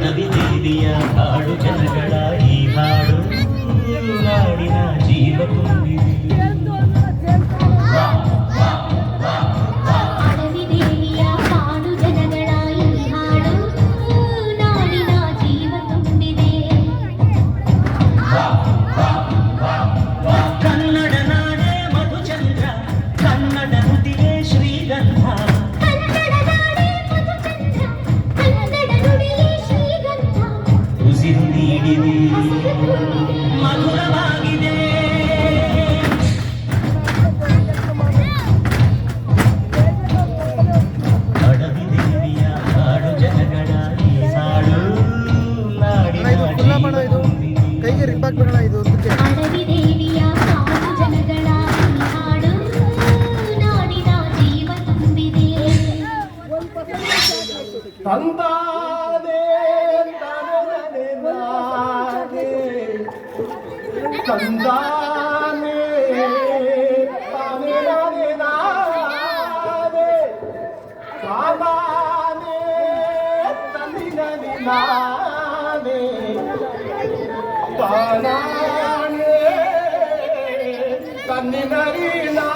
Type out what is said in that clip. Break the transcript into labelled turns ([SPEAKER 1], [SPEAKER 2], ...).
[SPEAKER 1] ಅಡವಿ ದೇವಿಯ ಹಾಡು ಜನಗಳ ಈ ಹಾಡು ನಾಡಿನ ಜೀವ ತುಂಬಿದೆ.
[SPEAKER 2] ಅಡವಿ ದೇವಿಯ ಹಾಡು ಜನಗಳ ಈ ಹಾಡು ನಾಡಿನ ಜೀವ ತುಂಬಿದೆ.
[SPEAKER 1] ಕನ್ನಡ ನಾಡೇ ಮಧುಚಂದ್ರ, ಕನ್ನಡ ನುಡಿಯೇ ಶ್ರೀಗಂಧ.
[SPEAKER 2] ಕನ್ನಡ ನಾಡೇ ಮಧುಚಂದ್ರ, ಕನ್ನಡ ನುಡಿಯೇ ಶ್ರೀಗಂಧ.
[SPEAKER 1] ಉಸಿರು ನೀಡಿದೆ, ಮಧುರವಾಗಿದೆ. ಅಡವಿ ದೇವಿಯ ಹಾಡು ಜನಗಳ ಈ ಹಾಡು ನಾಡಿನ ಜೀವ ತುಂಬಿದೆ.
[SPEAKER 3] ಕೈಗೆ ರಿಪಾಕ್ ಬರೋಣ ಇದು
[SPEAKER 2] ಅಡವಿ ದೇವಿಯ ಹಾಡು ಜನಗಳ ಈ ಹಾಡು ನಾಡಿನ ಜೀವ ತುಂಬಿದೆ.
[SPEAKER 3] ತಂದಾನೆ ತನನೆ ನಾನೇ ತಂದಾನೆ ತಾನೆ ನಾನೇ ನಾನೇ ತಾನೇ ತನ್ನಿನನೆ ನಾನೇ ತಾನೇ ತನ್ನಿನರಿ ನಾ